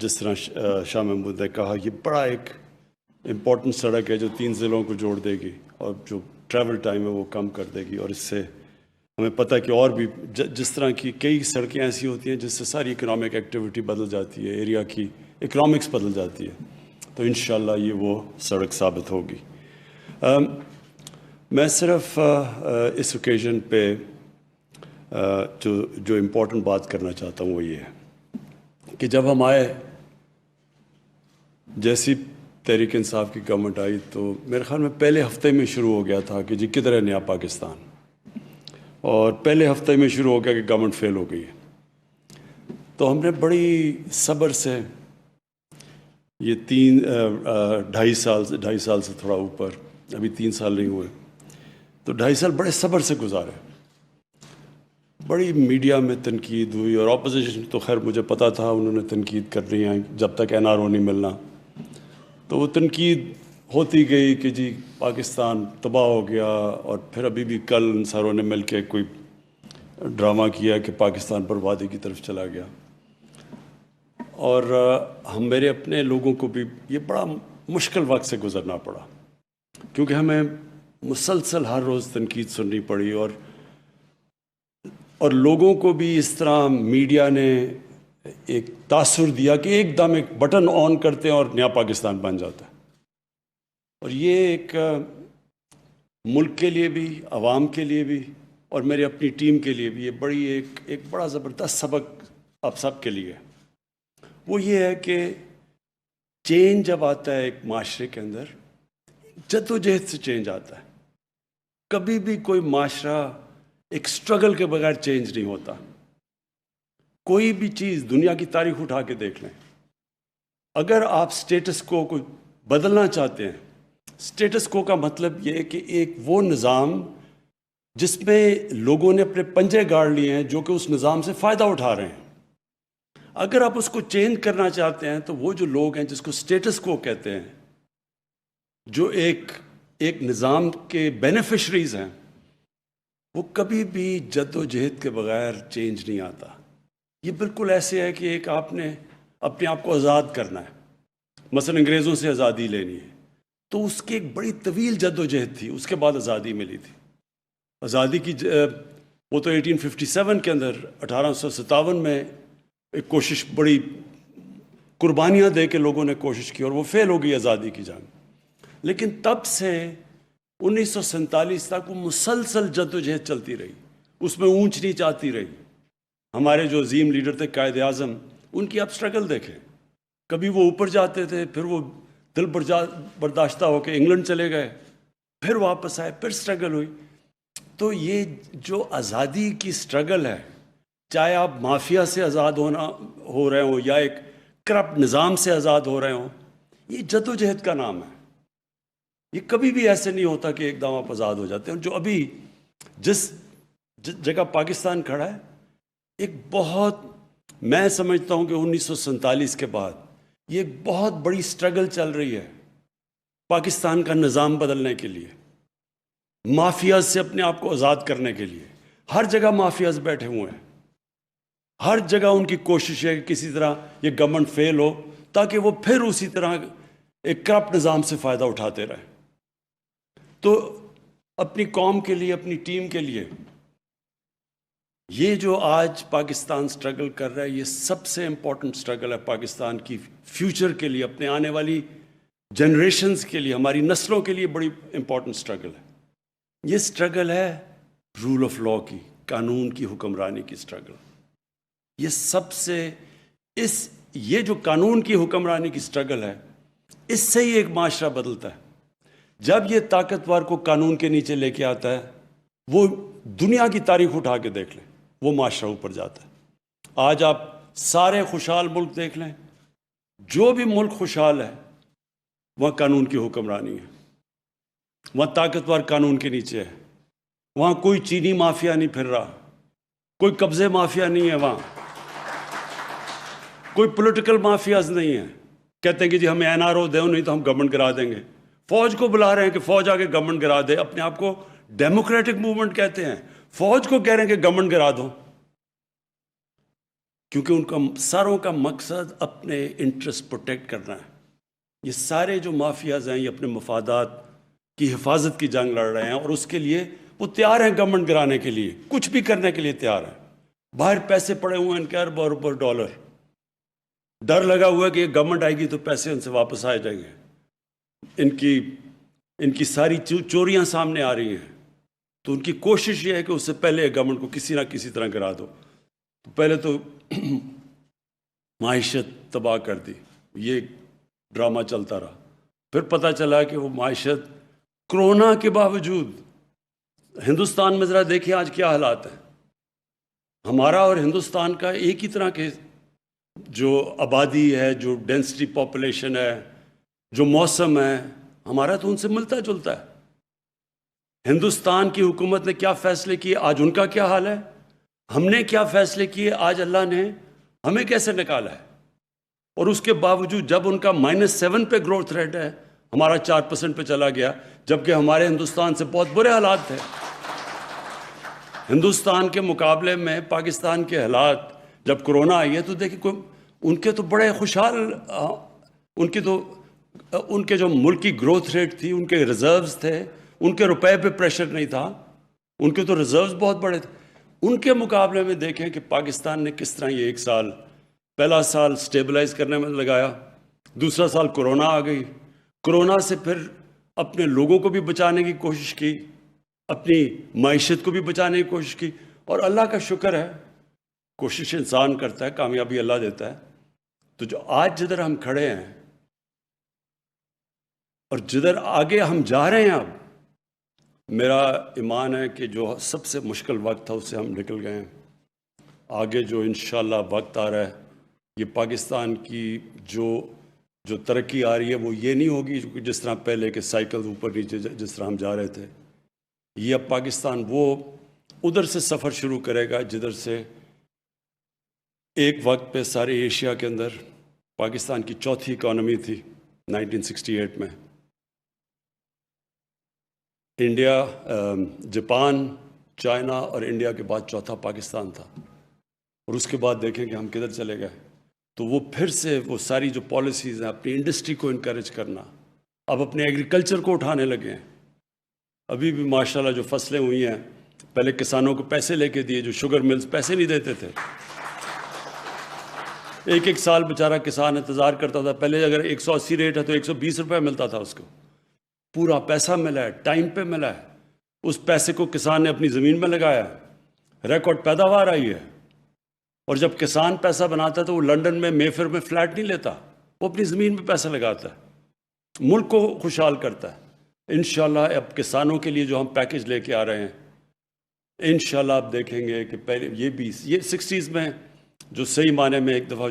جس طرح شاہ محمود نے کہا یہ بڑا ایک امپورٹنٹ سڑک ہے جو 3 ضلعوں کو جوڑ دے گی اور جو ٹریول ٹائم ہے وہ کم کر دے گی، اور اس سے ہمیں پتہ ہے کہ اور بھی جس طرح کی کئی سڑکیں ایسی ہوتی ہیں جس سے ساری اکنامک ایکٹیویٹی بدل جاتی ہے، ایریا کی اکنامکس بدل جاتی ہے، تو انشاءاللہ یہ وہ سڑک ثابت ہوگی۔ میں صرف اس اوکیزن پہ جو امپورٹنٹ بات کرنا چاہتا ہوں وہ یہ ہے کہ جب ہم آئے، جیسی تحریک انصاف کی گورنمنٹ آئی تو میرے خیال میں پہلے ہفتے میں شروع ہو گیا تھا کہ جی کدھر ہے نیا پاکستان، اور پہلے ہفتے میں شروع ہو گیا کہ گورنمنٹ فیل ہو گئی ہے۔ تو ہم نے بڑی صبر سے یہ 2.5 سال سے تھوڑا اوپر، ابھی 3 سال نہیں ہوئے، تو 2.5 سال بڑے صبر سے گزارے۔ بڑی میڈیا میں تنقید ہوئی، اور اپوزیشن تو خیر مجھے پتا تھا انہوں نے تنقید کرنی ہے جب تک NRO نہیں ملنا، تو وہ تنقید ہوتی گئی کہ جی پاکستان تباہ ہو گیا، اور پھر ابھی بھی کل ان ساروں نے مل کے کوئی ڈرامہ کیا کہ پاکستان بربادی کی طرف چلا گیا۔ اور ہم میرے اپنے لوگوں کو بھی یہ بڑا مشکل وقت سے گزرنا پڑا، کیونکہ ہمیں مسلسل ہر روز تنقید سننی پڑی، اور لوگوں کو بھی اس طرح میڈیا نے ایک تاثر دیا کہ ایک دم ایک بٹن آن کرتے ہیں اور نیا پاکستان بن جاتا ہے۔ اور یہ ایک ملک کے لیے بھی، عوام کے لیے بھی، اور میرے اپنی ٹیم کے لیے بھی یہ بڑی ایک بڑا زبردست سبق آپ سب کے لیے۔ وہ یہ ہے کہ چینج جب آتا ہے ایک معاشرے کے اندر، جدوجہد سے چینج آتا ہے۔ کبھی بھی کوئی معاشرہ ایک سٹرگل کے بغیر چینج نہیں ہوتا۔ کوئی بھی چیز دنیا کی تاریخ اٹھا کے دیکھ لیں، اگر آپ سٹیٹس کو کوئی بدلنا چاہتے ہیں، سٹیٹس کو کا مطلب یہ ہے کہ ایک وہ نظام جس میں لوگوں نے اپنے پنجے گاڑ لیے ہیں جو کہ اس نظام سے فائدہ اٹھا رہے ہیں، اگر آپ اس کو چینج کرنا چاہتے ہیں تو وہ جو لوگ ہیں جس کو سٹیٹس کو کہتے ہیں، جو ایک نظام کے بینیفیشریز ہیں، وہ کبھی بھی جد و جہد کے بغیر چینج نہیں آتا۔ یہ بالکل ایسے ہے کہ ایک آپ نے اپنے آپ کو آزاد کرنا ہے، مثلا انگریزوں سے آزادی لینی ہے، تو اس کی ایک بڑی طویل جد و جہد تھی، اس کے بعد آزادی ملی تھی۔ آزادی کی وہ تو 1857 کے اندر 1857 میں ایک کوشش، بڑی قربانیاں دے کے لوگوں نے کوشش کی، اور وہ فیل ہو گئی آزادی کی جنگ۔ لیکن تب سے 1947 تک وہ مسلسل جد و جہد چلتی رہی، اس میں اونچ نیچ آتی رہی۔ ہمارے جو عظیم لیڈر تھے قائد اعظم، ان کی آپ سٹرگل دیکھیں، کبھی وہ اوپر جاتے تھے، پھر وہ دل برداشتہ ہو کے انگلینڈ چلے گئے، پھر واپس آئے، پھر سٹرگل ہوئی۔ تو یہ جو آزادی کی سٹرگل ہے، چاہے آپ مافیا سے آزاد ہو رہے ہوں یا ایک کرپٹ نظام سے آزاد ہو رہے ہوں، یہ جد و جہد کا نام ہے۔ یہ کبھی بھی ایسے نہیں ہوتا کہ ایک دم آپ آزاد ہو جاتے ہیں۔ جو ابھی جس جگہ پاکستان کھڑا ہے، ایک بہت، میں سمجھتا ہوں کہ 1947 کے بعد یہ ایک بہت بڑی سٹرگل چل رہی ہے پاکستان کا نظام بدلنے کے لیے، مافیاز سے اپنے آپ کو آزاد کرنے کے لیے۔ ہر جگہ مافیاز بیٹھے ہوئے ہیں، ہر جگہ ان کی کوشش ہے کہ کسی طرح یہ گورنمنٹ فیل ہو تاکہ وہ پھر اسی طرح ایک کرپٹ نظام سے فائدہ اٹھاتے رہیں۔ تو اپنی قوم کے لیے، اپنی ٹیم کے لیے، یہ جو آج پاکستان سٹرگل کر رہا ہے، یہ سب سے امپورٹنٹ سٹرگل ہے پاکستان کی فیوچر کے لیے، اپنے آنے والی جنریشنز کے لیے، ہماری نسلوں کے لیے بڑی امپورٹنٹ سٹرگل ہے۔ یہ سٹرگل ہے رول آف لاء کی، قانون کی حکمرانی کی سٹرگل۔ یہ سب سے یہ جو قانون کی حکمرانی کی سٹرگل ہے، اس سے ہی ایک معاشرہ بدلتا ہے۔ جب یہ طاقتور کو قانون کے نیچے لے کے آتا ہے، وہ دنیا کی تاریخ اٹھا کے دیکھ لیں، وہ معاشرہ اوپر جاتا ہے۔ آج آپ سارے خوشحال ملک دیکھ لیں، جو بھی ملک خوشحال ہے وہاں قانون کی حکمرانی ہے، وہاں طاقتور قانون کے نیچے ہے، وہاں کوئی چینی مافیا نہیں پھر رہا، کوئی قبضے مافیا نہیں ہے، وہاں کوئی پولیٹیکل مافیاز نہیں ہیں۔ کہتے ہیں کہ جی ہمیں NRO دو نہیں تو ہم گورنمنٹ گرا دیں گے، فوج کو بلا رہے ہیں کہ فوج آگے گورنمنٹ گرا دے، اپنے آپ کو ڈیموکریٹک موومنٹ کہتے ہیں، فوج کو کہہ رہے ہیں کہ گورنمنٹ گرا دو۔ کیونکہ ان کا ساروں کا مقصد اپنے انٹرسٹ پروٹیکٹ کرنا ہے. یہ سارے جو مافیاز ہیں یہ اپنے مفادات کی حفاظت کی جنگ لڑ رہے ہیں، اور اس کے لیے وہ تیار ہیں گورنمنٹ گرانے کے لیے، کچھ بھی کرنے کے لیے تیار ہیں. باہر پیسے پڑے ہوئے ہیں ان کے اربوں اربوں ڈالر، ڈر لگا ہوا ہے کہ یہ گورنمنٹ آئے گی تو پیسے ان سے واپس آ جائیں گے. ان کی ساری چوریاں سامنے آ رہی ہیں، تو ان کی کوشش یہ ہے کہ اس سے پہلے گورنمنٹ کو کسی نہ کسی طرح گرا دو. تو پہلے تو معیشت تباہ کر دی، یہ ڈرامہ چلتا رہا. پھر پتہ چلا کہ وہ معیشت کرونا کے باوجود، ہندوستان میں ذرا دیکھیں آج کیا حالات ہیں. ہمارا اور ہندوستان کا ایک ہی طرح کے جو آبادی ہے، جو ڈینسٹی پاپولیشن ہے، جو موسم ہے، ہمارا تو ان سے ملتا جلتا ہے. ہندوستان کی حکومت نے کیا فیصلے کیے، آج ان کا کیا حال ہے. ہم نے کیا فیصلے کیے، آج اللہ نے ہمیں کیسے نکالا ہے. اور اس کے باوجود جب ان کا -7 پہ گروتھ ریٹ ہے، ہمارا 4% پہ چلا گیا، جبکہ ہمارے ہندوستان سے بہت برے حالات تھے. ہندوستان کے مقابلے میں پاکستان کے حالات جب کرونا آئی ہے تو دیکھیں ان کے تو بڑے خوشحال، ان کے جو ملکی گروتھ ریٹ تھی، ان کے ریزروز تھے، ان کے روپے پہ پریشر نہیں تھا، ان کے تو ریزروز بہت بڑے تھے. ان کے مقابلے میں دیکھیں کہ پاکستان نے کس طرح یہ ایک سال، پہلا سال سٹیبلائز کرنے میں لگایا، دوسرا سال کرونا آ گئی، کرونا سے پھر اپنے لوگوں کو بھی بچانے کی کوشش کی، اپنی معیشت کو بھی بچانے کی کوشش کی. اور اللہ کا شکر ہے، کوشش انسان کرتا ہے، کامیابی اللہ دیتا ہے. تو جو آج جدھر ہم کھڑے ہیں اور جدھر آگے ہم جا رہے ہیں، اب میرا ایمان ہے کہ جو سب سے مشکل وقت تھا اس سے ہم نکل گئے ہیں. آگے جو انشاءاللہ وقت آ رہا ہے، یہ پاکستان کی جو ترقی آ رہی ہے وہ یہ نہیں ہوگی جس طرح پہلے کے سائیکل اوپر نیچے جس طرح ہم جا رہے تھے. یہ اب پاکستان وہ ادھر سے سفر شروع کرے گا جدھر سے ایک وقت پہ سارے ایشیا کے اندر پاکستان کی چوتھی اکانومی تھی 1968 میں. انڈیا، جاپان، چائنا اور انڈیا کے بعد چوتھا پاکستان تھا. اور اس کے بعد دیکھیں کہ ہم کدھر چلے گئے. تو وہ پھر سے وہ ساری جو پالیسیز ہیں، اپنی انڈسٹری کو انکریج کرنا، اب اپنے ایگریکلچر کو اٹھانے لگے ہیں. ابھی بھی ماشاءاللہ جو فصلیں ہوئی ہیں، پہلے کسانوں کو پیسے لے کے دیے، جو شوگر ملز پیسے نہیں دیتے تھے. ایک سال بیچارہ کسان انتظار کرتا تھا، پہلے اگر 180 ریٹ ہے تو 120 روپے ملتا تھا اس کو. پورا پیسہ ملا ہے، ٹائم پہ ملا ہے. اس پیسے کو کسان نے اپنی زمین میں لگایا، ریکارڈ پیداوار آئی ہے. اور جب کسان پیسہ بناتا ہے تو وہ لنڈن میں میفر میں فلیٹ نہیں لیتا، وہ اپنی زمین میں پیسہ لگاتا ہے، ملک کو خوشحال کرتا ہے. انشاءاللہ اب کسانوں کے لیے جو ہم پیکج لے کے آ رہے ہیں، انشاءاللہ آپ دیکھیں گے کہ پہلے یہ 60s میں جو صحیح معنی میں ایک دفعہ